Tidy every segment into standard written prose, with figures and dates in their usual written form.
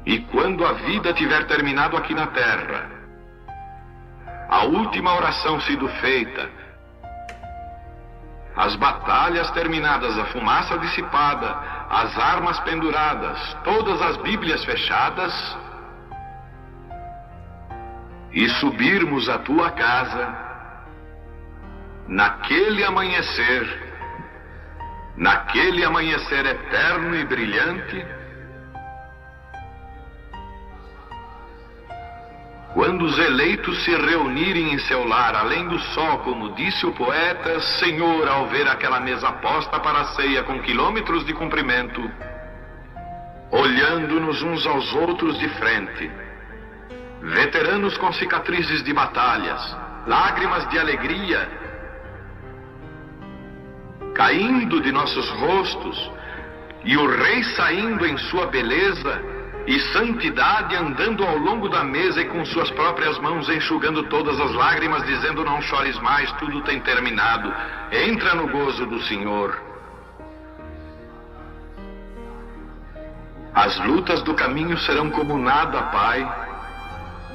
E quando a vida tiver terminado aqui na terra, a última oração sido feita, as batalhas terminadas, a fumaça dissipada, as armas penduradas, todas as Bíblias fechadas, e subirmos à tua casa, naquele amanhecer eterno e brilhante, quando os eleitos se reunirem em seu lar, além do sol, como disse o poeta, Senhor, ao ver aquela mesa posta para a ceia com quilômetros de comprimento, olhando-nos uns aos outros de frente, veteranos com cicatrizes de batalhas, lágrimas de alegria caindo de nossos rostos, e o rei saindo em sua beleza e santidade, andando ao longo da mesa e com suas próprias mãos enxugando todas as lágrimas, dizendo: não chores mais, tudo tem terminado, entra no gozo do Senhor. As lutas do caminho serão como nada, Pai,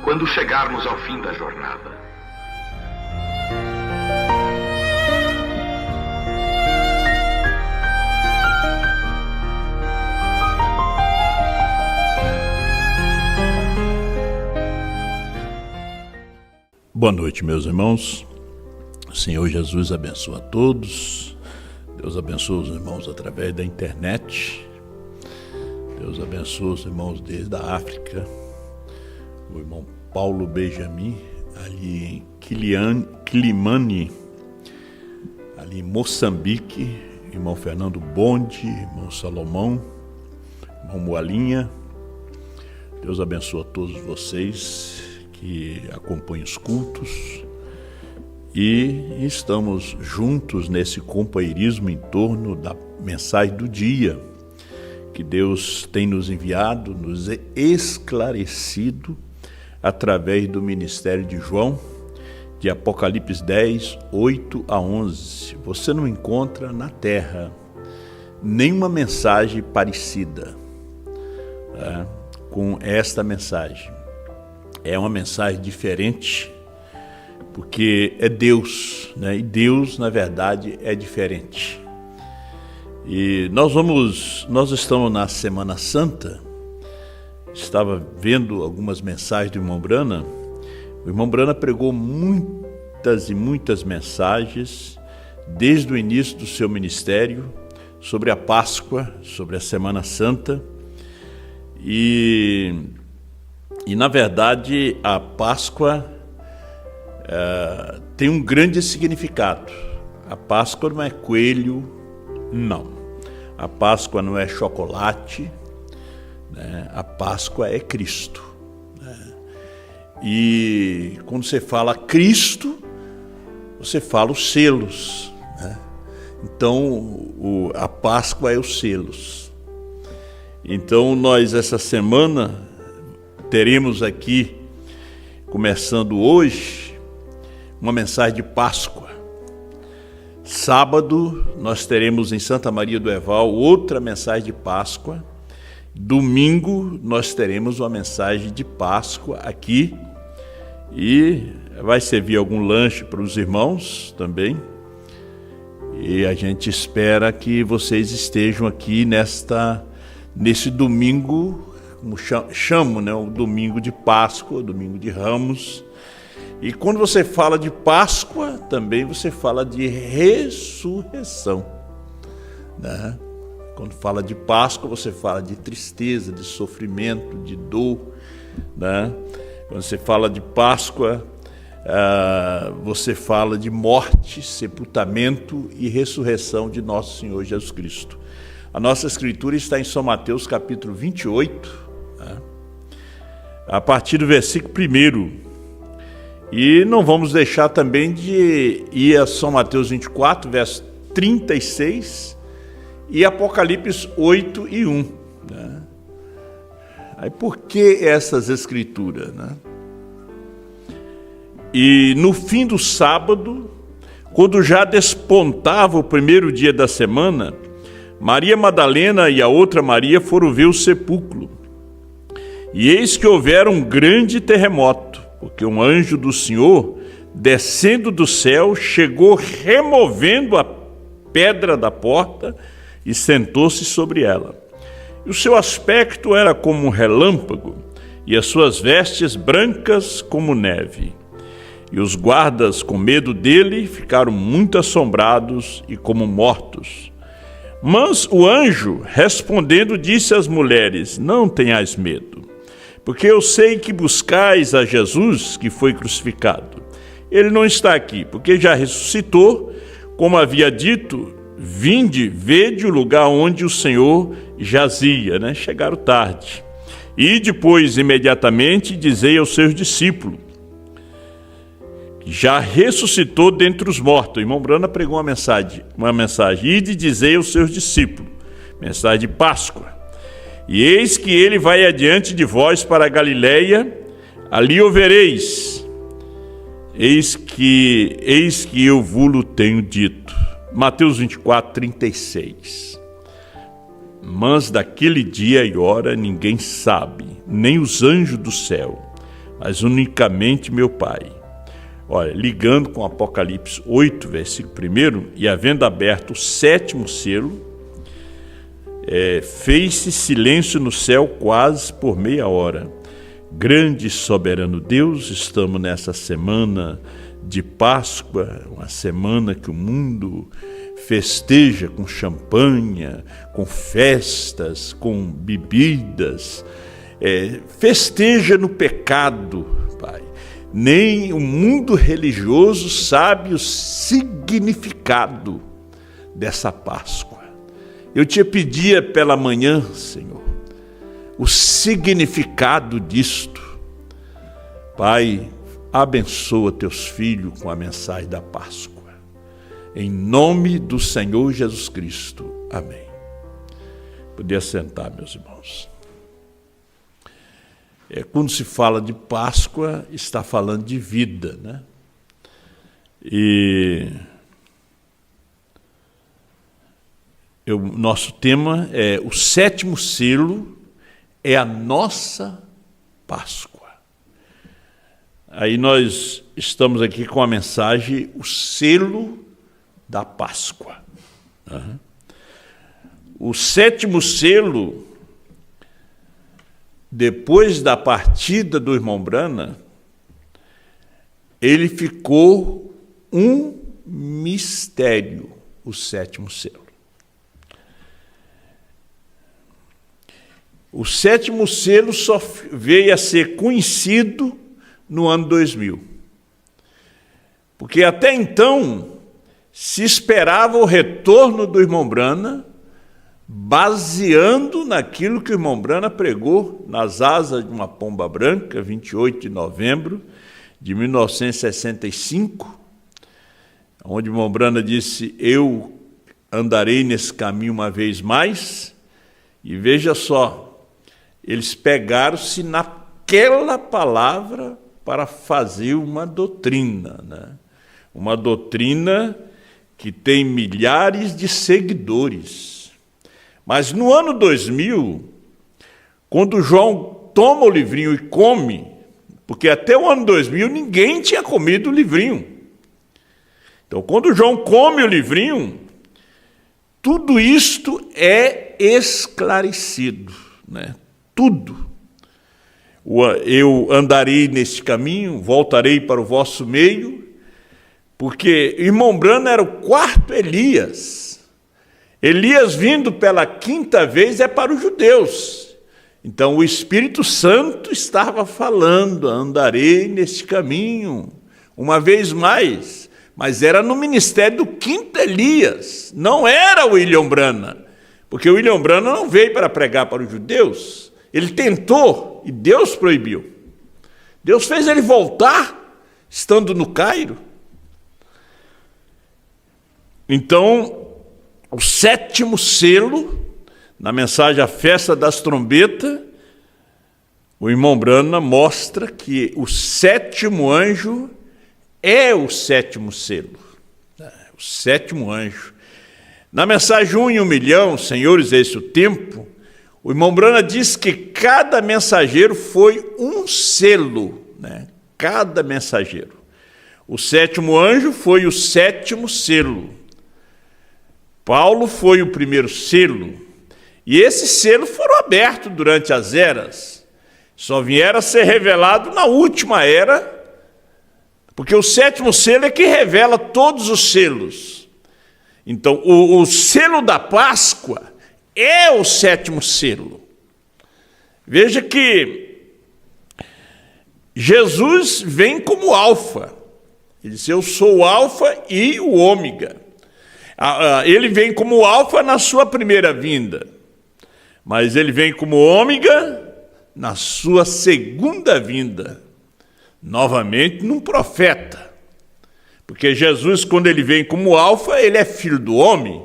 quando chegarmos ao fim da jornada. Boa noite, meus irmãos. O Senhor Jesus abençoa a todos. Deus abençoa os irmãos através da internet. Deus abençoa os irmãos desde a África. O irmão Paulo Benjamin, ali em Quilimane, ali em Moçambique. Irmão Fernando Bonde, irmão Salomão, irmão Moalinha. Deus abençoa a todos vocês que acompanham os cultos, e estamos juntos nesse companheirismo em torno da mensagem do dia que Deus tem nos enviado, nos esclarecido através do ministério de João, de Apocalipse 10, 8 a 11. Você não encontra na terra nenhuma mensagem parecida com esta mensagem. É uma mensagem diferente, porque é Deus, né? E Deus, na verdade, é diferente. E nós estamos na Semana Santa. Estava vendo algumas mensagens do irmão Brana. O irmão Brana pregou muitas e muitas mensagens desde o início do seu ministério sobre a Páscoa, sobre a Semana Santa. E na verdade, a Páscoa tem um grande significado. A Páscoa não é coelho, não. A Páscoa não é chocolate, né? A Páscoa é Cristo, né? E quando você fala Cristo, você fala os selos, né? Então, a Páscoa é os selos. Então, nós, essa semana, teremos aqui, começando hoje, uma mensagem de Páscoa. Sábado, nós teremos em Santa Maria do Herval outra mensagem de Páscoa. Domingo, nós teremos uma mensagem de Páscoa aqui. E vai servir algum lanche para os irmãos também. E a gente espera que vocês estejam aqui nesse domingo, como chamo, né? O domingo de Páscoa, o domingo de Ramos. E quando você fala de Páscoa, também você fala de ressurreição, né? Quando fala de Páscoa, você fala de tristeza, de sofrimento, de dor, né? Quando você fala de Páscoa, você fala de morte, sepultamento e ressurreição de nosso Senhor Jesus Cristo. A nossa escritura está em São Mateus capítulo 28, a partir do versículo 1. E não vamos deixar também de ir a São Mateus 24, verso 36 e Apocalipse 8 e 1. Né? Aí por que essas escrituras? Né? E no fim do sábado, quando já despontava o primeiro dia da semana, Maria Madalena e a outra Maria foram ver o sepulcro. E eis que houvera um grande terremoto, porque um anjo do Senhor, descendo do céu, chegou removendo a pedra da porta e sentou-se sobre ela. E o seu aspecto era como um relâmpago, e as suas vestes brancas como neve. E os guardas, com medo dele, ficaram muito assombrados e como mortos. Mas o anjo, respondendo, disse às mulheres: não tenhais medo, porque eu sei que buscais a Jesus, que foi crucificado. Ele não está aqui, porque já ressuscitou, como havia dito. Vinde, vede o lugar onde o Senhor jazia, né? Chegaram tarde. E depois, imediatamente, dizei aos seus discípulos, já ressuscitou dentre os mortos. O irmão Brana pregou uma mensagem. Ide, dizei aos seus discípulos, mensagem de Páscoa. E eis que ele vai adiante de vós para a Galileia, ali o vereis. Eis que eu vos tenho dito. Mateus 24, 36. Mas daquele dia e hora ninguém sabe, nem os anjos do céu, mas unicamente meu Pai. Olha, ligando com Apocalipse 8, versículo 1, e havendo aberto o 7º selo, fez-se silêncio no céu quase por meia hora. Grande e soberano Deus, estamos nessa semana de Páscoa, uma semana que o mundo festeja com champanha, com festas, com bebidas, festeja no pecado, Pai. Nem o mundo religioso sabe o significado dessa Páscoa. Eu te pedia pela manhã, Senhor, o significado disto. Pai, abençoa teus filhos com a mensagem da Páscoa. Em nome do Senhor Jesus Cristo. Amém. Podia sentar, meus irmãos. Quando se fala de Páscoa, está falando de vida, né? E nosso tema é o 7º selo é a nossa Páscoa. Aí nós estamos aqui com a mensagem, o selo da Páscoa. O 7º selo, depois da partida do irmão Brana, ele ficou um mistério, o 7º selo. O 7º selo só veio a ser conhecido no ano 2000. Porque até então se esperava o retorno do irmão Brana, baseando naquilo que o irmão Brana pregou nas asas de uma pomba branca, 28 de novembro de 1965, onde o irmão Brana disse: eu andarei nesse caminho uma vez mais. E veja só, eles pegaram-se naquela palavra para fazer uma doutrina, né? Uma doutrina que tem milhares de seguidores. Mas no ano 2000, quando João toma o livrinho e come, porque até o ano 2000 ninguém tinha comido o livrinho. Então, quando João come o livrinho, tudo isto é esclarecido, né? Tudo. Eu andarei neste caminho, voltarei para o vosso meio, porque irmão Brana era o 4º Elias. Elias vindo pela 5ª vez é para os judeus. Então o Espírito Santo estava falando: andarei neste caminho, uma vez mais. Mas era no ministério do 5º Elias, não era o William Brana, porque o William Brana não veio para pregar para os judeus. Ele tentou e Deus proibiu. Deus fez ele voltar, estando no Cairo. Então, o 7º selo, na mensagem A Festa das Trombetas, o irmão Brana mostra que o 7º anjo é o 7º selo. O 7º anjo. Na mensagem 1 em 1 milhão, senhores, é esse o tempo, O irmão Brana diz que cada mensageiro foi um selo, né? Cada mensageiro. O sétimo anjo foi o sétimo selo. Paulo foi o primeiro selo. E esses selos foram abertos durante as eras. Só vieram a ser revelados na última era, porque o sétimo selo é que revela todos os selos. Então, o selo da Páscoa é o sétimo selo. Veja que Jesus vem como alfa. Ele diz, eu sou o alfa e o ômega. Ele vem como alfa na sua primeira vinda, mas ele vem como ômega na sua segunda vinda, novamente num profeta. Porque Jesus, quando ele vem como alfa, ele é filho do homem,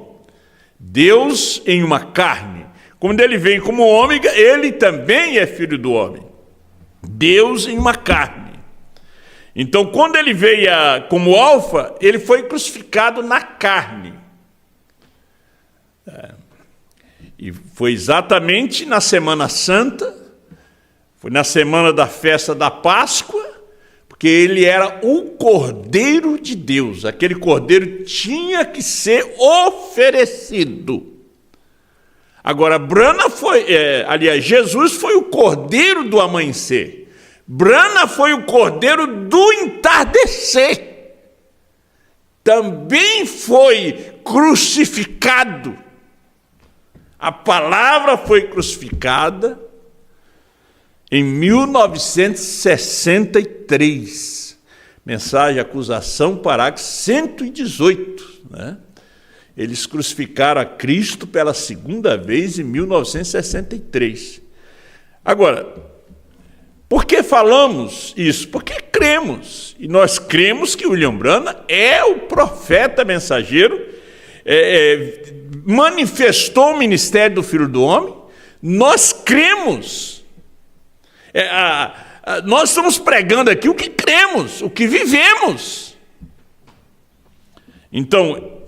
Deus em uma carne. Quando ele vem como ômega, ele também é filho do homem, Deus em uma carne. Então, quando ele veio como alfa, ele foi crucificado na carne. E foi exatamente na Semana Santa, foi na semana da festa da Páscoa, porque ele era o Cordeiro de Deus. Aquele Cordeiro tinha que ser oferecido. Agora, Jesus foi o Cordeiro do amanhecer. Brana foi o Cordeiro do entardecer. Também foi crucificado. A palavra foi crucificada em 1963. Mensagem, acusação, parágrafo 118. Né? Eles crucificaram a Cristo pela segunda vez em 1963. Agora, por que falamos isso? Porque cremos. E nós cremos que William Branham é o profeta mensageiro, manifestou o ministério do Filho do Homem. Nós cremos. Nós estamos pregando aqui o que cremos, o que vivemos. Então,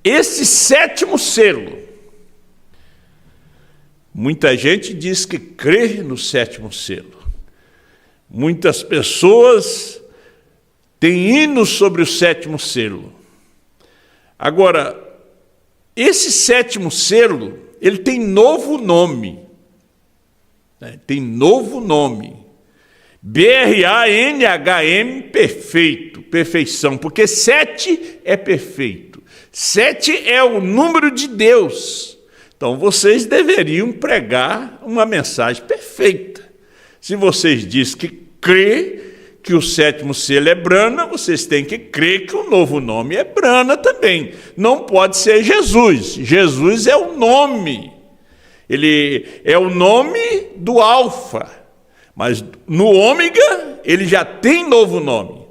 esse sétimo selo, muita gente diz que crê no sétimo selo. Muitas pessoas têm hinos sobre o sétimo selo. Agora, esse sétimo selo, ele tem novo nome. Tem novo nome. BRANHM, perfeito, perfeição, porque 7 é perfeito. 7 é o número de Deus. Então, vocês deveriam pregar uma mensagem perfeita. Se vocês dizem que crê que o sétimo selo é Brana, vocês têm que crer que o novo nome é Brana também. Não pode ser Jesus. Jesus é o nome. Ele é o nome do alfa. Mas no ômega, ele já tem novo nome.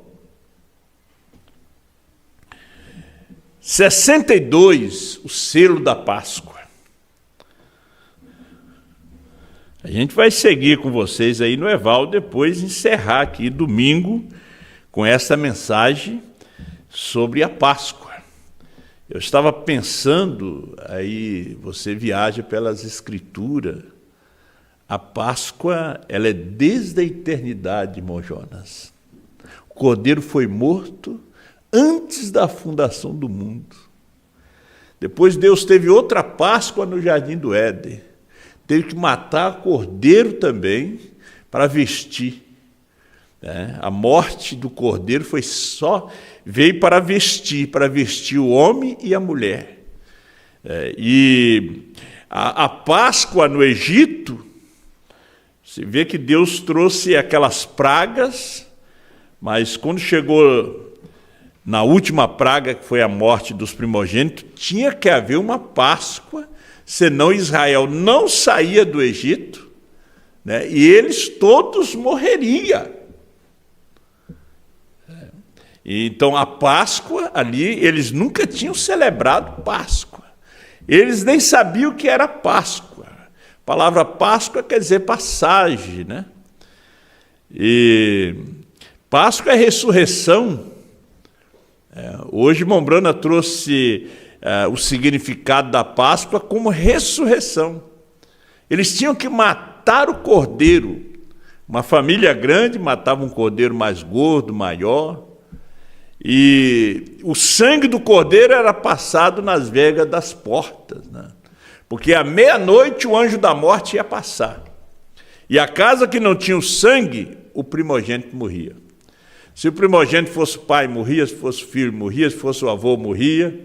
62, o selo da Páscoa. A gente vai seguir com vocês aí no Eval, depois encerrar aqui domingo com essa mensagem sobre a Páscoa. Eu estava pensando, aí você viaja pelas Escrituras, a Páscoa, ela é desde a eternidade, irmão Jonas. O Cordeiro foi morto antes da fundação do mundo. Depois Deus teve outra Páscoa no Jardim do Éden. Teve que matar Cordeiro também para vestir. A morte do Cordeiro veio para vestir o homem e a mulher. E a Páscoa no Egito, você vê que Deus trouxe aquelas pragas, mas quando chegou na última praga, que foi a morte dos primogênitos, tinha que haver uma Páscoa, senão Israel não saía do Egito, né? E eles todos morreriam. Então a Páscoa ali, eles nunca tinham celebrado Páscoa. Eles nem sabiam o que era Páscoa. A palavra Páscoa quer dizer passagem, né? E Páscoa é ressurreição. Hoje Mombrana trouxe o significado da Páscoa como ressurreição. Eles tinham que matar o cordeiro. Uma família grande matava um cordeiro mais gordo, maior, e o sangue do cordeiro era passado nas vegas das portas, né? Porque à meia-noite o anjo da morte ia passar. E a casa que não tinha o sangue, o primogênito morria. Se o primogênito fosse o pai, morria. Se fosse o filho, morria. Se fosse o avô, morria.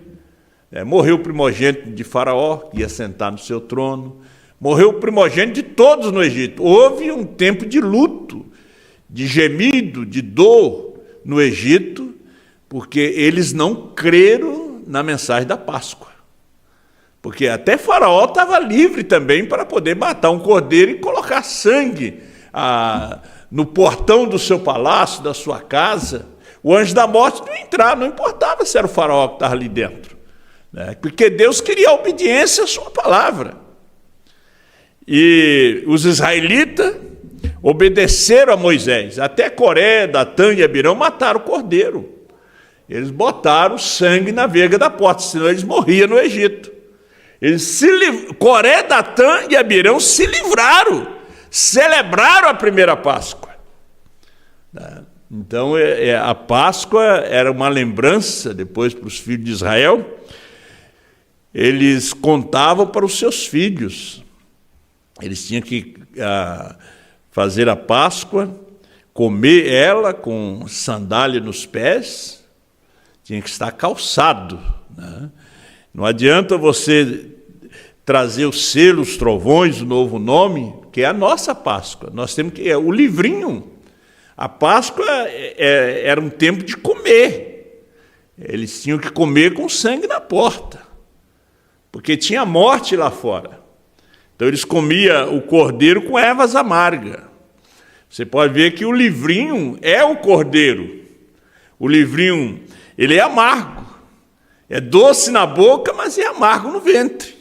Morreu o primogênito de Faraó, que ia sentar no seu trono. Morreu o primogênito de todos no Egito. Houve um tempo de luto, de gemido, de dor no Egito, porque eles não creram na mensagem da Páscoa. Porque até Faraó estava livre também para poder matar um cordeiro e colocar sangue no portão do seu palácio, da sua casa. O anjo da morte não entrava, não importava se era o Faraó que estava ali dentro, né? Porque Deus queria a obediência à sua palavra. E os israelitas obedeceram a Moisés. Até Coré, Datã e Abirão mataram o cordeiro. Eles botaram sangue na vega da porta, senão eles morriam no Egito. Coré, Datã e Abirão se livraram, celebraram a primeira Páscoa. Então, a Páscoa era uma lembrança, depois para os filhos de Israel. Eles contavam para os seus filhos. Eles tinham que fazer a Páscoa, comer ela com sandália nos pés, tinha que estar calçado, né? Não adianta você trazer o selo, os trovões, o novo nome, que é a nossa Páscoa. Nós temos que... o livrinho. A Páscoa era um tempo de comer. Eles tinham que comer com sangue na porta, porque tinha morte lá fora. Então eles comiam o cordeiro com ervas amargas. Você pode ver que o livrinho é o cordeiro. O livrinho, ele é amargo. É doce na boca, mas é amargo no ventre.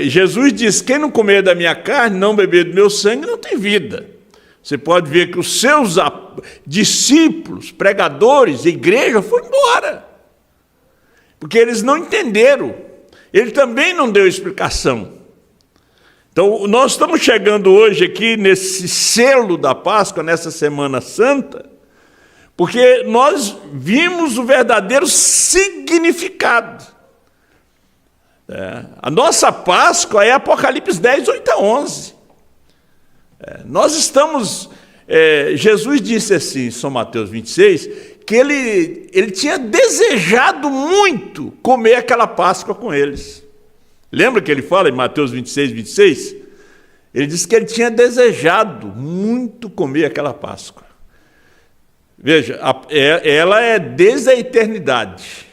Jesus diz, quem não comer da minha carne, não beber do meu sangue, não tem vida. Você pode ver que os seus discípulos, pregadores, igreja, foram embora. Porque eles não entenderam. Ele também não deu explicação. Então, nós estamos chegando hoje aqui nesse selo da Páscoa, nessa Semana Santa, porque nós vimos o verdadeiro significado. A nossa Páscoa é Apocalipse 10, 8 a 11. Nós estamos... Jesus disse assim, em São Mateus 26, que ele tinha desejado muito comer aquela Páscoa com eles. Lembra que ele fala em Mateus 26, 26? Ele disse que ele tinha desejado muito comer aquela Páscoa. Veja, ela é desde a eternidade.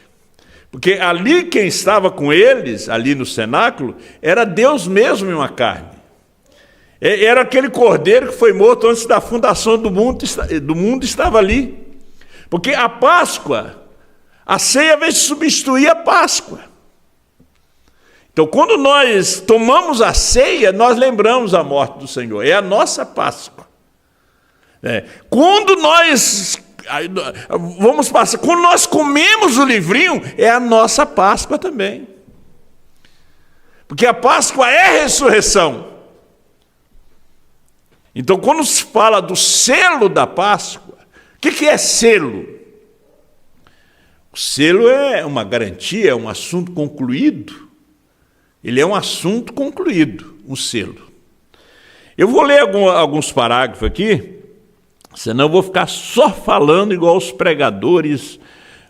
Porque ali quem estava com eles, ali no cenáculo, era Deus mesmo em uma carne. Era aquele cordeiro que foi morto antes da fundação do mundo estava ali. Porque a Páscoa, a ceia veio substituir a Páscoa. Então, quando nós tomamos a ceia, nós lembramos a morte do Senhor. É a nossa Páscoa. Quando nós comemos o livrinho, é a nossa Páscoa também. Porque a Páscoa é a ressurreição. Então, quando se fala do selo da Páscoa, o que é selo? O selo é uma garantia, é um assunto concluído. Ele é um assunto concluído, um selo. Eu vou ler alguns parágrafos aqui, senão eu vou ficar só falando igual os pregadores,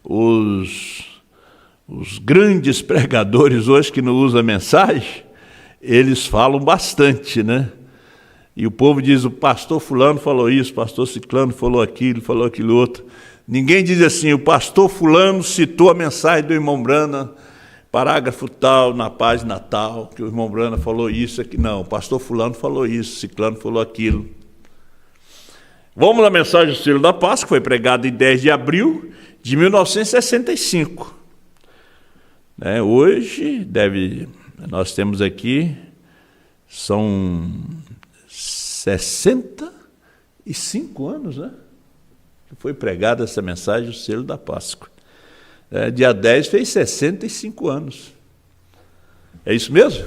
os grandes pregadores hoje que não usam mensagem, eles falam bastante, né? E o povo diz, o pastor fulano falou isso, o pastor ciclano falou aquilo outro. Ninguém diz assim, o pastor fulano citou a mensagem do irmão Brana, parágrafo tal, na página tal, que o irmão Brana falou isso aqui. Não, o pastor fulano falou isso, ciclano falou aquilo. Vamos à mensagem do selo da Páscoa, que foi pregada em 10 de abril de 1965. Hoje, nós temos aqui, são 65 anos, né? Que foi pregada essa mensagem, o selo da Páscoa. Dia 10 fez 65 anos. É isso mesmo?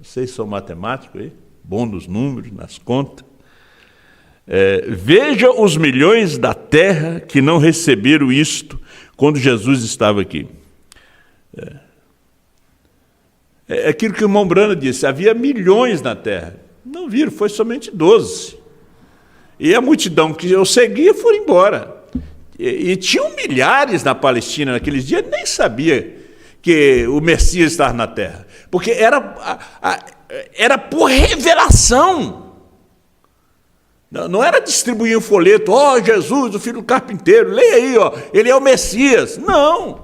Vocês são matemáticos aí? Bom nos números, nas contas. Veja os milhões da terra que não receberam isto quando Jesus estava aqui. É aquilo que o irmão Brana disse, havia milhões na terra. Não viram, foi somente 12. E a multidão que eu seguia foram embora. E tinham milhares na Palestina naqueles dias, nem sabia que o Messias estava na terra. Porque era por revelação. Não era distribuir um folheto, Jesus, o filho do carpinteiro, leia aí, ele é o Messias. Não.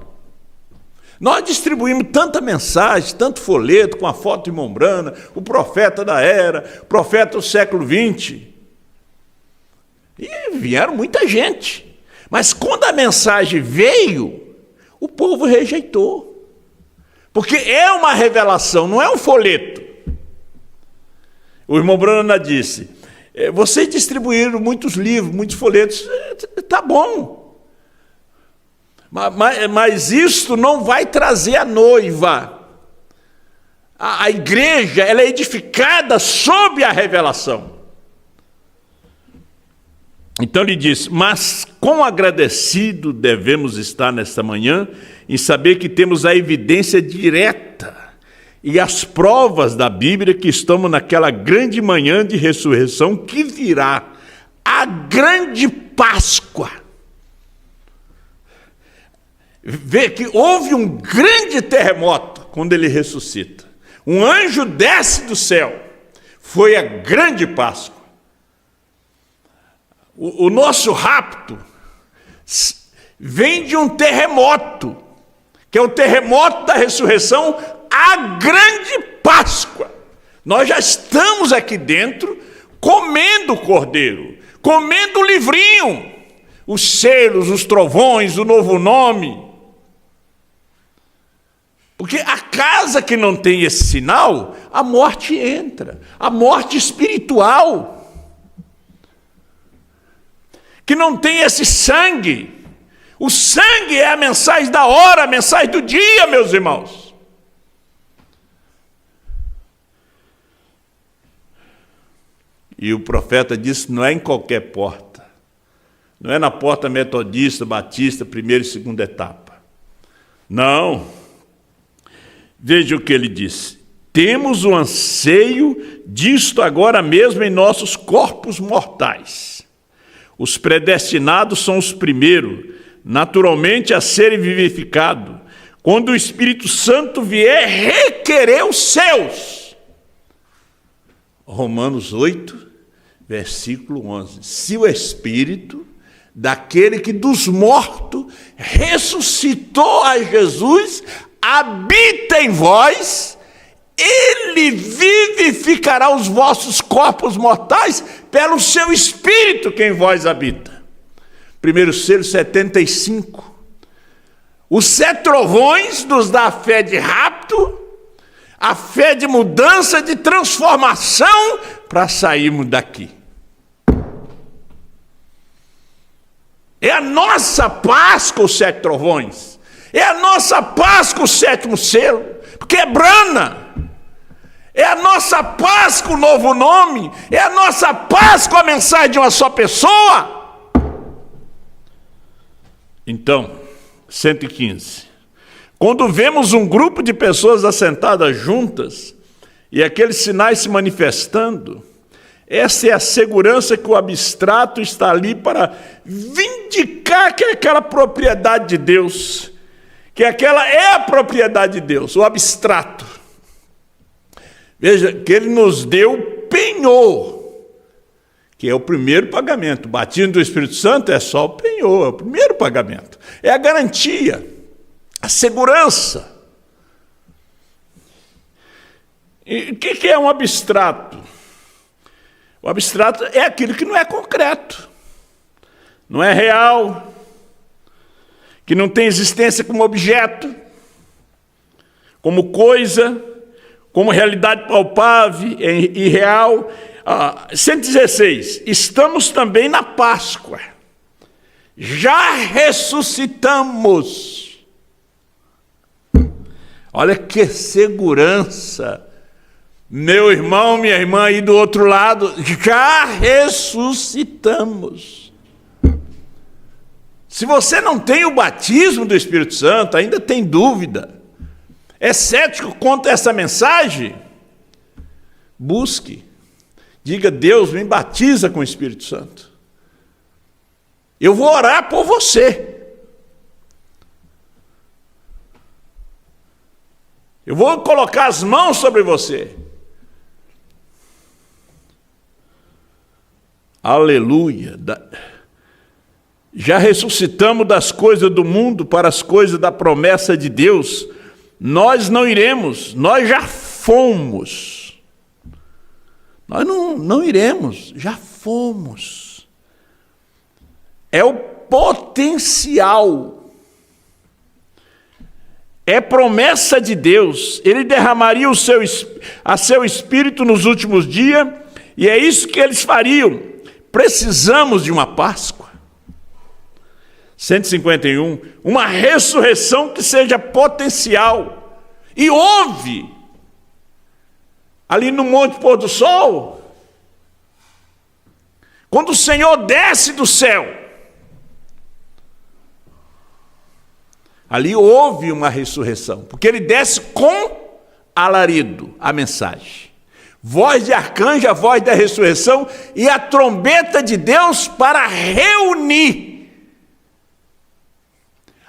Nós distribuímos tanta mensagem, tanto folheto, com a foto de irmão Brana, o profeta da era, o profeta do século XX. E vieram muita gente. Mas quando a mensagem veio, o povo rejeitou. Porque é uma revelação, não é um folheto. O irmão Brana disse, vocês distribuíram muitos livros, muitos folhetos, tá bom. Mas isto não vai trazer a noiva. A igreja, ela é edificada sob a revelação. Então ele diz, mas quão agradecido devemos estar nesta manhã em saber que temos a evidência direta e as provas da Bíblia que estamos naquela grande manhã de ressurreição que virá, a grande Páscoa. Vê que houve um grande terremoto quando ele ressuscita. Um anjo desce do céu. Foi a grande Páscoa. O nosso rapto vem de um terremoto, que é o terremoto da ressurreição, a grande Páscoa. Nós já estamos aqui dentro comendo o cordeiro, comendo o livrinho, os selos, os trovões, o novo nome. Porque a casa que não tem esse sinal, a morte entra, a morte espiritual. Que não tem esse sangue. O sangue é a mensagem da hora, a mensagem do dia, meus irmãos. E o profeta disse, não é em qualquer porta. Não é na porta metodista, batista, primeira e segunda etapa. Não. Veja o que ele disse. Temos o anseio disto agora mesmo em nossos corpos mortais. Os predestinados são os primeiros, naturalmente, a serem vivificados, quando o Espírito Santo vier requerer os seus. Romanos 8, versículo 11. Se o Espírito daquele que dos mortos ressuscitou a Jesus habita em vós, ele vivificará os vossos corpos mortais pelo seu Espírito que em vós habita. 1 Selo 75. Os 7 trovões nos dá a fé de rapto, a fé de mudança, de transformação, para sairmos daqui. É a nossa Páscoa os 7 trovões. É a nossa Páscoa o 7º selo, porque é Brana. É a nossa Páscoa o novo nome. É a nossa Páscoa a mensagem de uma só pessoa. Então, 115. Quando vemos um grupo de pessoas assentadas juntas e aqueles sinais se manifestando, essa é a segurança que o abstrato está ali para vindicar que é aquela propriedade de Deus, que aquela é a propriedade de Deus, o abstrato. Veja que ele nos deu penhor, que é o primeiro pagamento. O batismo do Espírito Santo é só o penhor, é o primeiro pagamento. É a garantia, a segurança. E o que é um abstrato? O abstrato é aquilo que não é concreto, não é real, que não tem existência como objeto, como coisa, como realidade palpável e real. 116. Estamos também na Páscoa. Já ressuscitamos. Olha que segurança. Meu irmão, minha irmã, aí do outro lado, já ressuscitamos. Se você não tem o batismo do Espírito Santo, ainda tem dúvida, é cético quanto a essa mensagem, busque. Diga: Deus, me batiza com o Espírito Santo. Eu vou orar por você. Eu vou colocar as mãos sobre você. Aleluia. Já ressuscitamos das coisas do mundo para as coisas da promessa de Deus. Nós não iremos, nós já fomos. Nós não iremos, já fomos. É o potencial. É promessa de Deus. Ele derramaria a seu Espírito nos últimos dias, e é isso que eles fariam. Precisamos de uma Páscoa. 151, uma ressurreição que seja potencial. E houve, ali no Monte Pôr do Sol, quando o Senhor desce do céu, ali houve uma ressurreição, porque ele desce com alarido, a mensagem. Voz de arcanjo, a voz da ressurreição e a trombeta de Deus para reunir.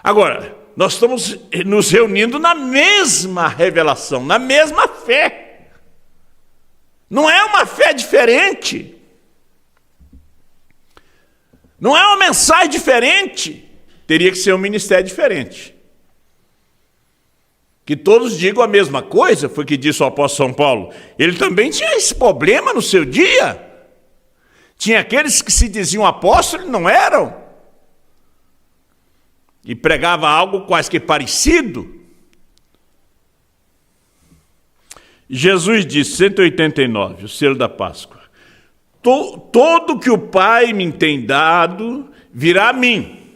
Agora, nós estamos nos reunindo na mesma revelação, na mesma fé. Não é uma fé diferente. Não é uma mensagem diferente. Teria que ser um ministério diferente. Que todos digam a mesma coisa, foi o que disse o apóstolo São Paulo. Ele também tinha esse problema no seu dia. Tinha aqueles que se diziam apóstolos e não eram. E pregava algo quase que parecido. Jesus disse, 189, o selo da Páscoa: todo que o Pai me tem dado virá a mim,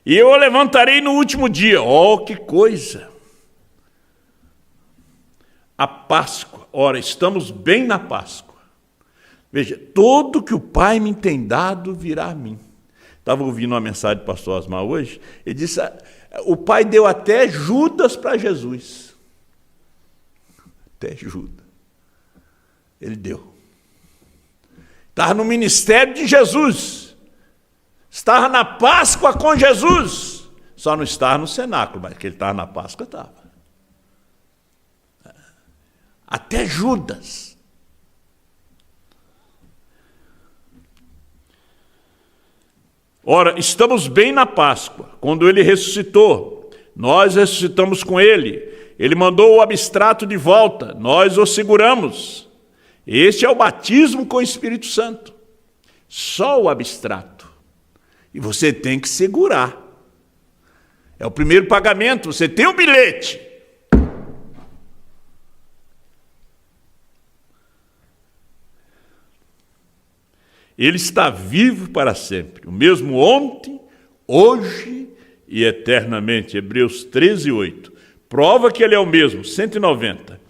e eu o levantarei no último dia. Oh, que coisa! A Páscoa, ora, estamos bem na Páscoa. Veja, todo que o Pai me tem dado virá a mim. Estava ouvindo uma mensagem do pastor Osmar hoje, ele disse, o Pai deu até Judas para Jesus. Até Judas. Ele deu. Estava no ministério de Jesus. Estava na Páscoa com Jesus. Só não estava no cenáculo, mas que ele estava na Páscoa, estava. Até Judas. Ora, estamos bem na Páscoa, quando ele ressuscitou. Nós ressuscitamos com ele. Ele mandou o abstrato de volta, nós o seguramos. Este é o batismo com o Espírito Santo. Só o abstrato. E você tem que segurar. É o primeiro pagamento, você tem um bilhete. Ele está vivo para sempre, o mesmo ontem, hoje e eternamente. Hebreus 13, 8. Prova que ele é o mesmo, 190.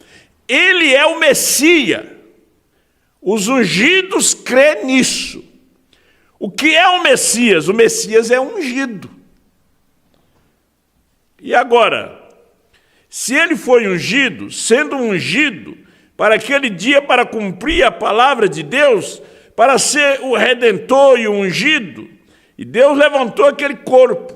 Ele é o Messias. Os ungidos crêem nisso. O que é o Messias? O Messias é ungido. E agora, se ele foi ungido, sendo ungido para aquele dia, para cumprir a palavra de Deus, para ser o Redentor e o ungido, e Deus levantou aquele corpo.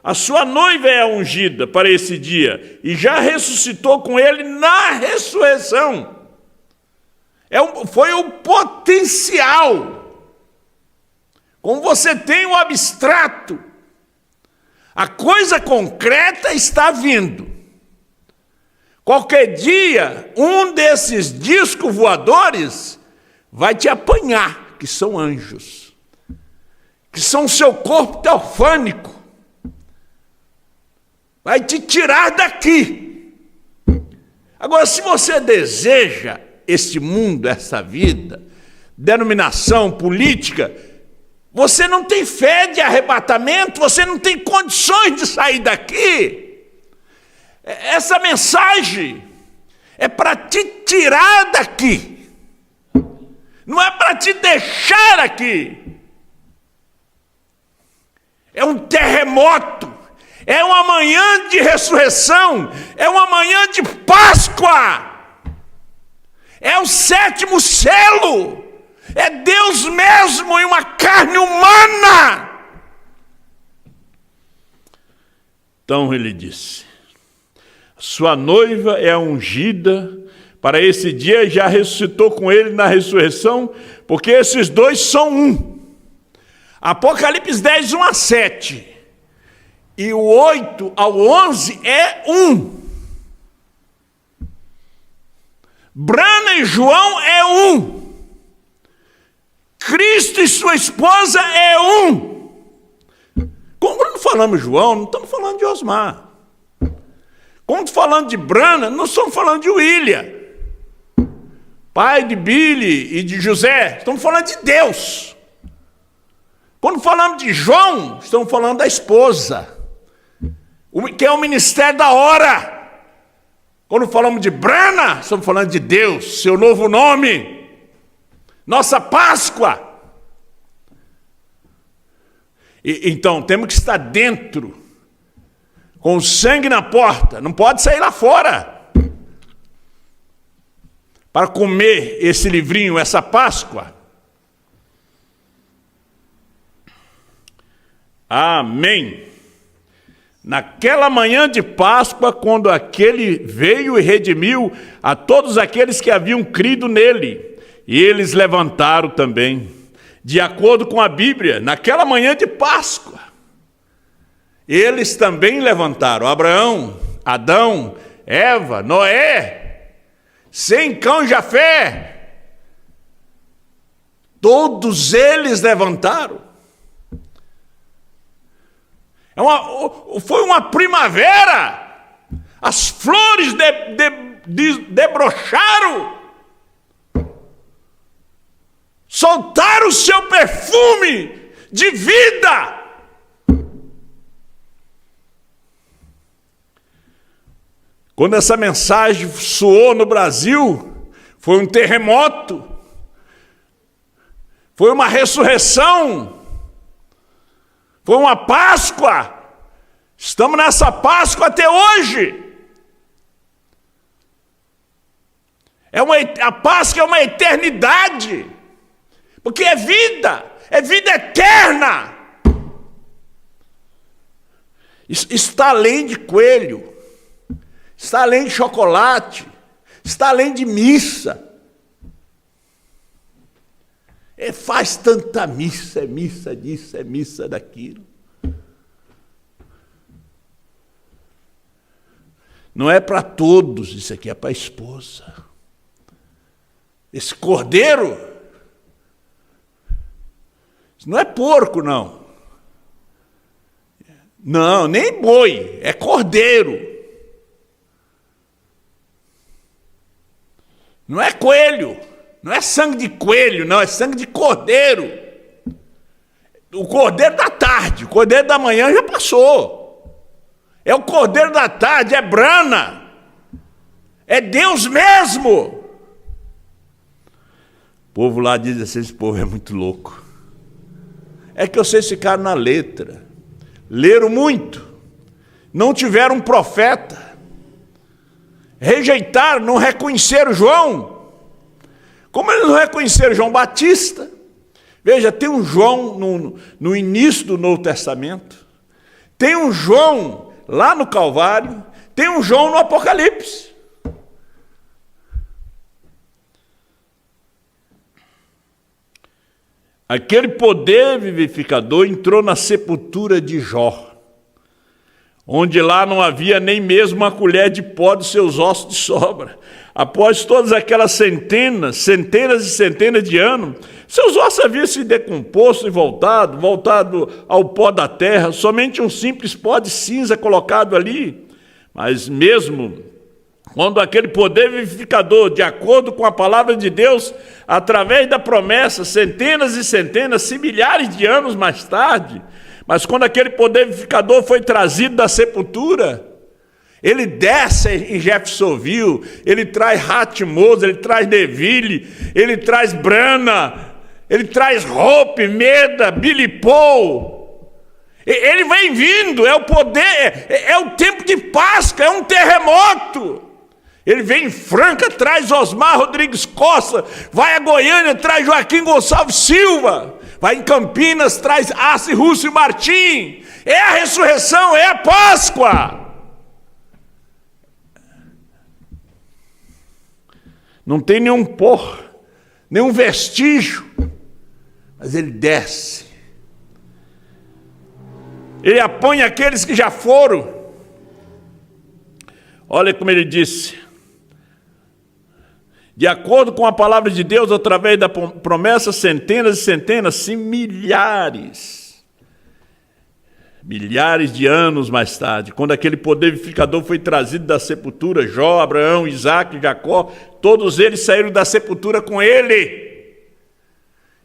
A sua noiva é ungida para esse dia, e já ressuscitou com ele na ressurreição. Foi o potencial. Como você tem o abstrato, a coisa concreta está vindo. Qualquer dia, um desses discos voadores vai te apanhar, que são anjos, que são o seu corpo teofânico, vai te tirar daqui. Agora, se você deseja este mundo, essa vida, denominação, política, você não tem fé de arrebatamento, você não tem condições de sair daqui. Essa mensagem é para te tirar daqui, não é para te deixar aqui. É um terremoto, é uma manhã de ressurreição, é uma manhã de Páscoa, é o 7º selo, é Deus mesmo em uma carne humana. Então ele disse: sua noiva é ungida para esse dia, já ressuscitou com ele na ressurreição, porque esses dois são um. Apocalipse 10, 1 a 7. E o 8 ao 11 é um. Brana e João é um. Cristo e sua esposa é um. Quando falamos João, não estamos falando de Osmar. Quando falando de Brana, não estamos falando de William, pai de Billy e de José. Estamos falando de Deus. Quando falamos de João, estamos falando da esposa, que é o ministério da hora. Quando falamos de Brana, estamos falando de Deus, seu novo nome, nossa Páscoa. Então, temos que estar dentro, com o sangue na porta, não pode sair lá fora, para comer esse livrinho, essa Páscoa. Amém. Naquela manhã de Páscoa, quando aquele veio e redimiu a todos aqueles que haviam crido nele, e eles levantaram também, de acordo com a Bíblia, naquela manhã de Páscoa, eles também levantaram, Abraão, Adão, Eva, Noé, Sem, Cão e Jafé, todos eles levantaram. Foi uma primavera, as flores debrocharam, soltaram o seu perfume de vida. Quando essa mensagem soou no Brasil, foi um terremoto, foi uma ressurreição, foi uma Páscoa. Estamos nessa Páscoa até hoje. A Páscoa é uma eternidade, porque é vida eterna. Está além de coelho, está além de chocolate, está além de missa. Faz tanta missa, é missa disso, é missa daquilo. Não é para todos, isso aqui é para a esposa. Esse cordeiro, não é porco, não. Não, nem boi, é cordeiro. Não é coelho, não é sangue de coelho, não, é sangue de cordeiro. O cordeiro da tarde, o cordeiro da manhã já passou. É o cordeiro da tarde, é Brana, é Deus mesmo. O povo lá diz assim, esse povo é muito louco. É que vocês ficaram na letra, leram muito, não tiveram um profeta, rejeitaram, não reconheceram João. Como eles não reconheceram João Batista? Veja, tem um João no início do Novo Testamento, tem um João lá no Calvário, tem um João no Apocalipse. Aquele poder vivificador entrou na sepultura de Jó, onde lá não havia nem mesmo uma colher de pó dos seus ossos de sobra. Após todas aquelas centenas e centenas de anos, seus ossos haviam se decomposto e voltado ao pó da terra, somente um simples pó de cinza colocado ali. Mas mesmo quando aquele poder vivificador, de acordo com a palavra de Deus, através da promessa, centenas e centenas, se milhares de anos mais tarde, mas quando aquele poder vivificador foi trazido da sepultura, Ele desce em Jeffersonville, ele traz Hatmos, ele traz Neville, ele traz Brana, ele traz Hope, Meda, Billy Paul. Ele vem vindo, é o poder, é o tempo de Páscoa, é um terremoto. Ele vem em Franca, traz Osmar Rodrigues Costa, vai a Goiânia, traz Joaquim Gonçalves Silva, vai em Campinas, traz Arce Russo e Martim. É a ressurreição, é a Páscoa. Não tem nenhum nenhum vestígio, mas ele desce. Ele apanha aqueles que já foram. Olha como ele disse: de acordo com a palavra de Deus, através da promessa, centenas e centenas, sim, milhares de anos mais tarde, quando aquele poder vivificador foi trazido da sepultura, Jó, Abraão, Isaac, Jacó, todos eles saíram da sepultura com ele.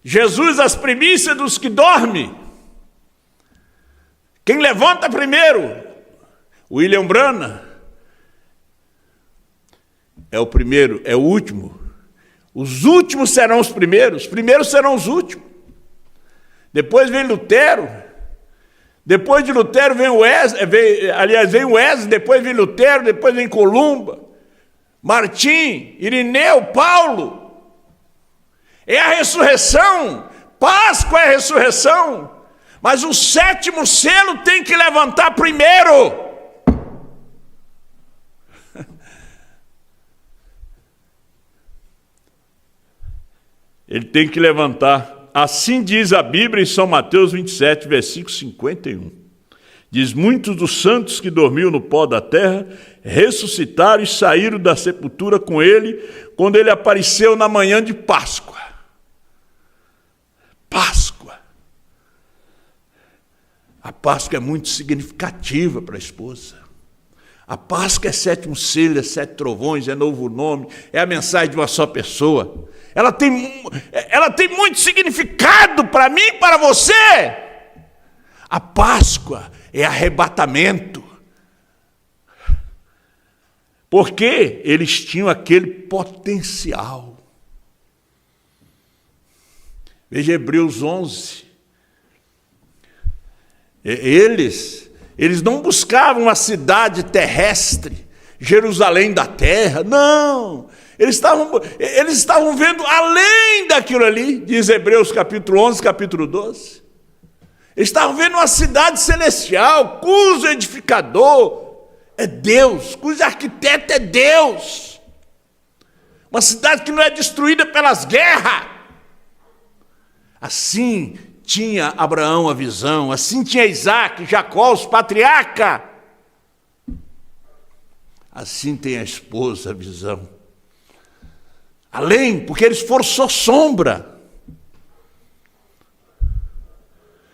Jesus, as primícias dos que dormem. Quem levanta primeiro? William Branham. É o primeiro, é o último. Os últimos serão os primeiros serão os últimos. Depois vem Lutero. Depois de Lutero vem vem Wesley, depois vem Lutero, depois vem Columba, Martim, Irineu, Paulo. É a ressurreição. Páscoa é a ressurreição. Mas o sétimo selo tem que levantar primeiro. Ele tem que levantar. Assim diz a Bíblia em São Mateus 27, versículo 51. Diz: muitos dos santos que dormiam no pó da terra ressuscitaram e saíram da sepultura com ele, quando ele apareceu na manhã de Páscoa. Páscoa. A Páscoa é muito significativa para a esposa. A Páscoa é sétimo selo, é 7 trovões, é novo nome, é a mensagem de uma só pessoa. Ela tem muito significado para mim e para você. A Páscoa é arrebatamento. Porque eles tinham aquele potencial. Veja Hebreus 11. Eles não buscavam a cidade terrestre, Jerusalém da terra, não. Eles estavam vendo além daquilo ali, diz Hebreus capítulo 11, capítulo 12. Eles estavam vendo uma cidade celestial, cujo edificador é Deus, cujo arquiteto é Deus. Uma cidade que não é destruída pelas guerras. Assim tinha Abraão a visão, assim tinha Isaac, Jacó, os patriarcas. Assim tem a esposa a visão. Além, porque eles foram só sombra.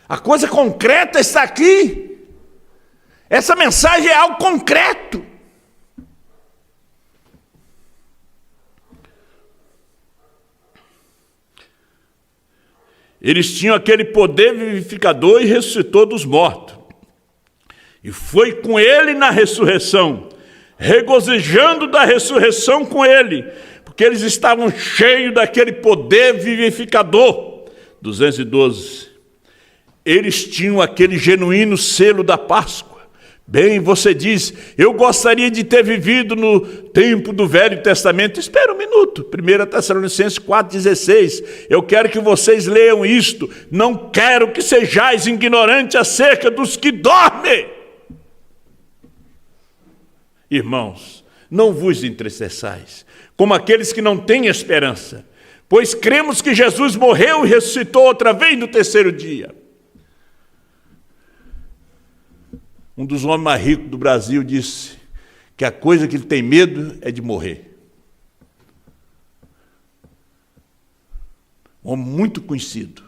A coisa concreta está aqui. Essa mensagem é algo concreto. Eles tinham aquele poder vivificador e ressuscitou dos mortos. E foi com ele na ressurreição, regozijando da ressurreição com ele, porque eles estavam cheios daquele poder vivificador. 212. Eles tinham aquele genuíno selo da Páscoa. Bem, você diz: eu gostaria de ter vivido no tempo do Velho Testamento. Espera um minuto. 1 Tessalonicenses 4,16. Eu quero que vocês leiam isto. Não quero que sejais ignorantes acerca dos que dormem. Irmãos, não vos entristeçais, como aqueles que não têm esperança, pois cremos que Jesus morreu e ressuscitou outra vez no terceiro dia. Um dos homens mais ricos do Brasil disse que a coisa que ele tem medo é de morrer. Um homem muito conhecido.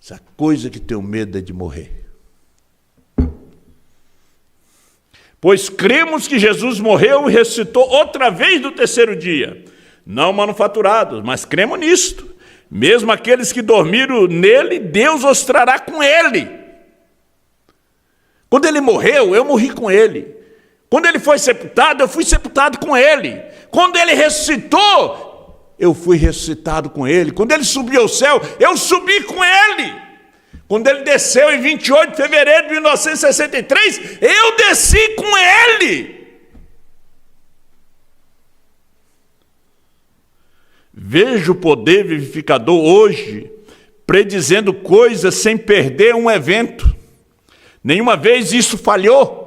Essa coisa que tenho medo é de morrer. Pois cremos que Jesus morreu e ressuscitou outra vez no terceiro dia. Não manufaturados, mas cremos nisto. Mesmo aqueles que dormiram nele, Deus os trará com ele. Quando ele morreu, eu morri com ele. Quando ele foi sepultado, eu fui sepultado com ele. Quando ele ressuscitou, eu fui ressuscitado com ele. Quando ele subiu ao céu, eu subi com ele. Quando ele desceu em 28 de fevereiro de 1963, eu desci com ele. Vejo o poder vivificador hoje, predizendo coisas sem perder um evento. Nenhuma vez isso falhou.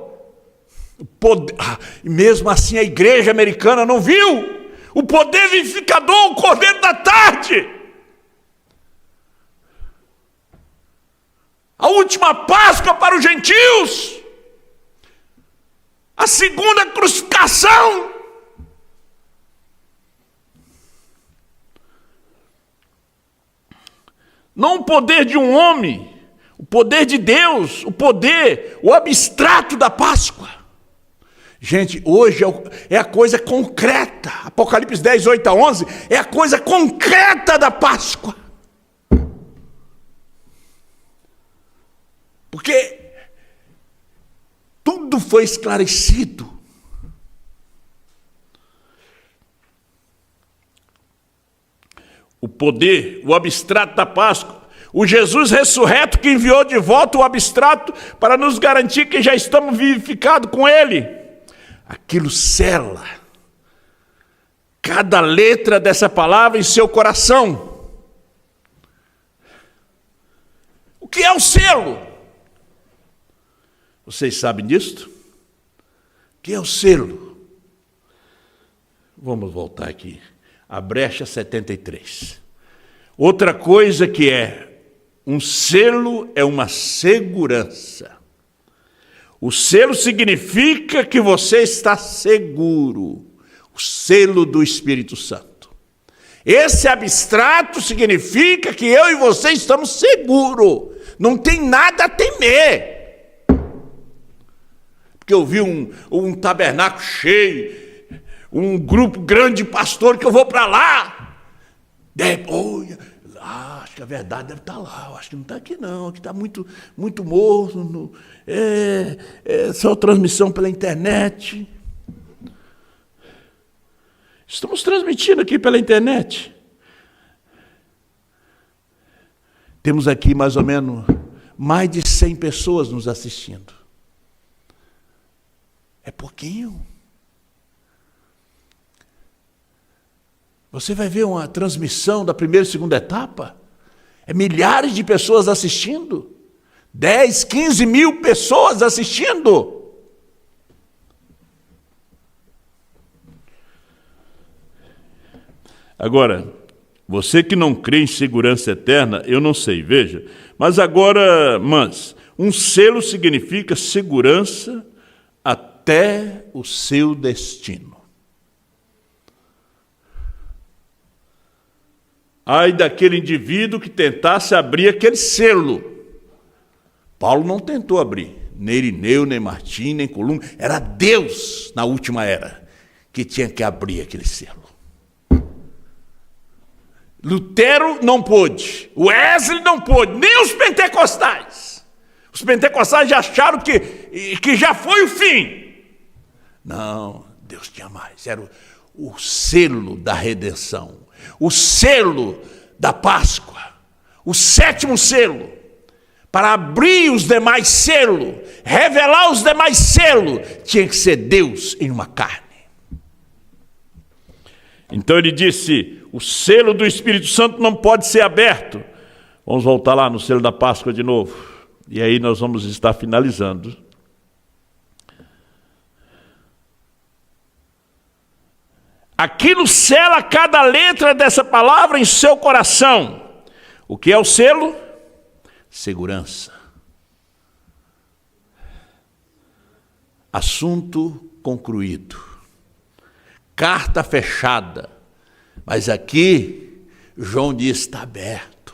Mesmo assim a igreja americana não viu o poder vivificador, o Cordeiro da tarde. A última Páscoa para os gentios. A segunda crucificação. Não o poder de um homem, o poder de Deus, o abstrato da Páscoa. Gente, hoje é a coisa concreta. Apocalipse 10, 8 a 11 é a coisa concreta da Páscoa. Porque tudo foi esclarecido. O poder, o abstrato da Páscoa. O Jesus ressurreto que enviou de volta o abstrato para nos garantir que já estamos vivificados com ele. Aquilo sela cada letra dessa palavra em seu coração. O que é o selo? Vocês sabem disso? O que é o selo? Vamos voltar aqui. A brecha 73. Outra coisa que é um selo é uma segurança. O selo significa que você está seguro. O selo do Espírito Santo. Esse abstrato significa que eu e você estamos seguros. Não tem nada a temer. Porque eu vi um tabernáculo cheio, um grupo grande de pastor que eu vou para lá. Acho que a verdade deve estar lá. Eu acho que não está aqui não. Aqui está muito morno. É só transmissão pela internet. Estamos transmitindo aqui pela internet. Temos aqui mais ou menos mais de 100 pessoas nos assistindo. É pouquinho. Você vai ver uma transmissão da primeira e segunda etapa. É milhares de pessoas assistindo. 10, 15 mil pessoas assistindo. Agora, você que não crê em segurança eterna, eu não sei, veja. Mas agora, um selo significa segurança até o seu destino. Ai daquele indivíduo que tentasse abrir aquele selo. Paulo não tentou abrir, nem Irineu, nem Martim, nem Columba. Era Deus, na última era, que tinha que abrir aquele selo. Lutero não pôde, Wesley não pôde, nem os pentecostais. Os pentecostais já acharam que já foi o fim. Não, Deus tinha mais. Era o selo da redenção. O selo da Páscoa, o 7º selo, para abrir os demais selos, revelar os demais selos, tinha que ser Deus em uma carne. Então ele disse, o selo do Espírito Santo não pode ser aberto. Vamos voltar lá no selo da Páscoa de novo, e aí nós vamos estar finalizando. Aquilo sela cada letra dessa palavra em seu coração. O que é o selo? Segurança. Assunto concluído. Carta fechada. Mas aqui, João diz, está aberto.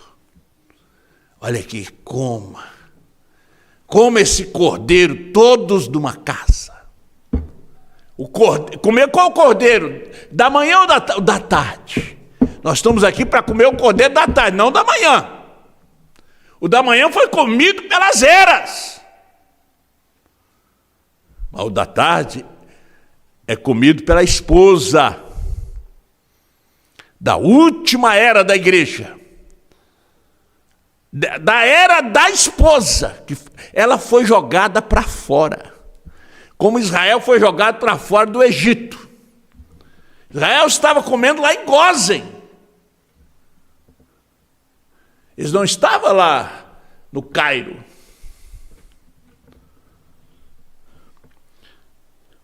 Olha aqui, coma esse cordeiro, todos de uma casa. Comer qual cordeiro? Da manhã ou da tarde? Nós estamos aqui para comer o cordeiro da tarde, não da manhã. O da manhã foi comido pelas eras. Mas o da tarde é comido pela esposa da última era da igreja, da era da esposa, que ela foi jogada para fora, como Israel foi jogado para fora do Egito. Israel estava comendo lá em Gósen. Eles não estavam lá no Cairo.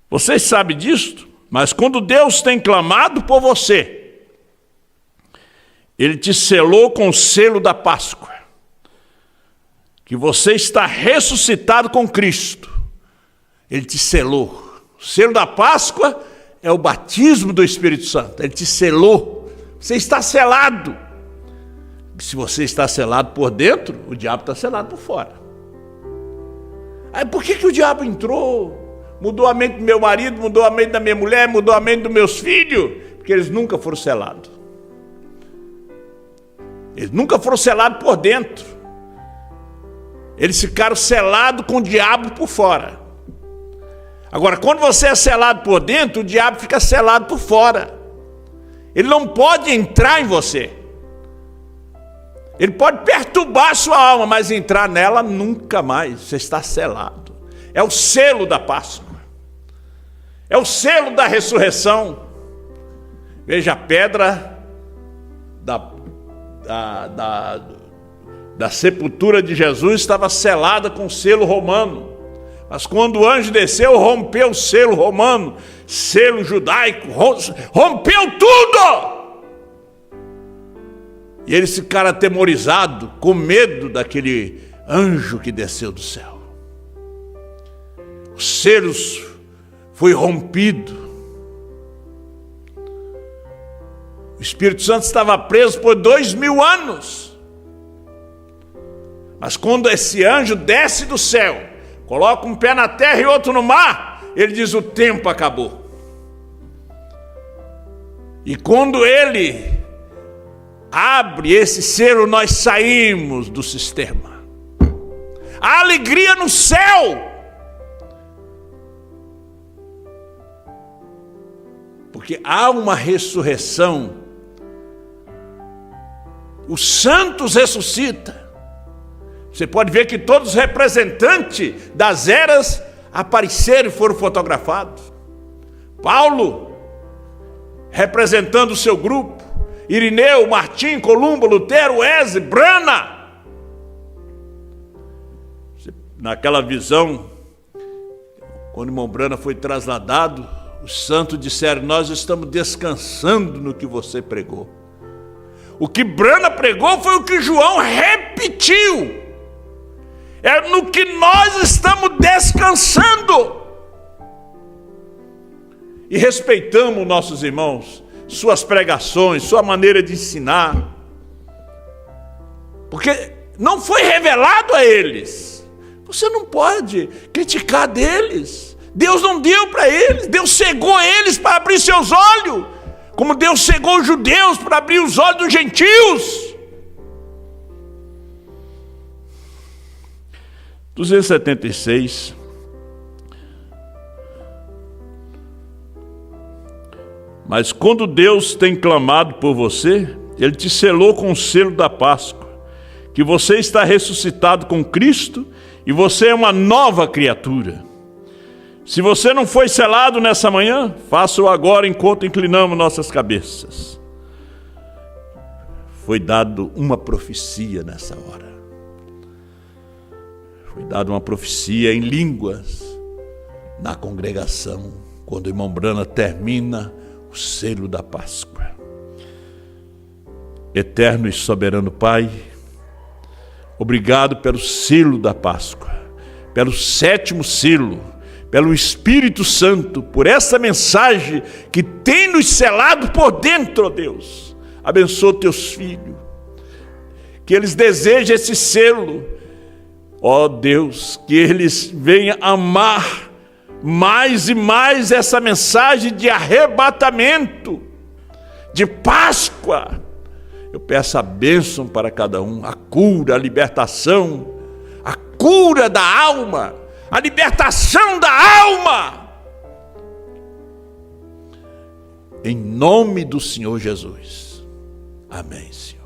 Vocês sabem disso, mas quando Deus tem clamado por você, Ele te selou com o selo da Páscoa, que você está ressuscitado com Cristo. Ele te selou. O selo da Páscoa é o batismo do Espírito Santo. Ele te selou. Você está selado. Se você está selado por dentro, o diabo está selado por fora. Aí por que o diabo entrou? Mudou a mente do meu marido, mudou a mente da minha mulher, mudou a mente dos meus filhos? Porque eles nunca foram selados. Eles nunca foram selados por dentro. Eles ficaram selados com o diabo por fora. Agora, quando você é selado por dentro, o diabo fica selado por fora. Ele não pode entrar em você. Ele pode perturbar a sua alma, mas entrar nela nunca mais. Você está selado. É o selo da Páscoa. É o selo da ressurreição. Veja, a pedra da sepultura de Jesus estava selada com o selo romano. Mas quando o anjo desceu, rompeu o selo romano, selo judaico, rompeu tudo! E eles ficaram atemorizados, com medo daquele anjo que desceu do céu. Os selos foi rompido. O Espírito Santo estava preso por 2000 anos. Mas quando esse anjo desce do céu, coloca um pé na terra e outro no mar, ele diz: o tempo acabou. E quando ele abre esse selo, nós saímos do sistema. A alegria no céu. Porque há uma ressurreição. Os santos ressuscitam. Você pode ver que todos os representantes das eras apareceram e foram fotografados. Paulo, representando o seu grupo. Irineu, Martim, Columba, Lutero, Wesley, Brana. Naquela visão, quando o irmão Brana foi trasladado, os santos disseram: nós estamos descansando no que você pregou. O que Brana pregou foi o que João repetiu. É no que nós estamos descansando. E respeitamos nossos irmãos, suas pregações, sua maneira de ensinar. Porque não foi revelado a eles. Você não pode criticar deles. Deus não deu para eles. Deus cegou eles para abrir seus olhos. Como Deus cegou os judeus para abrir os olhos dos gentios. 276. Mas quando Deus tem clamado por você, Ele te selou com o selo da Páscoa, que você está ressuscitado com Cristo e você é uma nova criatura. Se você não foi selado nessa manhã, faça-o agora enquanto inclinamos nossas cabeças. Foi dado uma profecia nessa hora. Foi dada uma profecia em línguas na congregação, quando o irmão Brana termina o selo da Páscoa. Eterno e soberano Pai, obrigado pelo selo da Páscoa, pelo 7º selo, pelo Espírito Santo, por essa mensagem que tem nos selado por dentro, ó Deus. Abençoa teus filhos, que eles desejem esse selo, ó Deus, que eles venham amar mais e mais essa mensagem de arrebatamento, de Páscoa. Eu peço a bênção para cada um, a cura, a libertação, a cura da alma, a libertação da alma. em nome do Senhor Jesus. Amém, Senhor.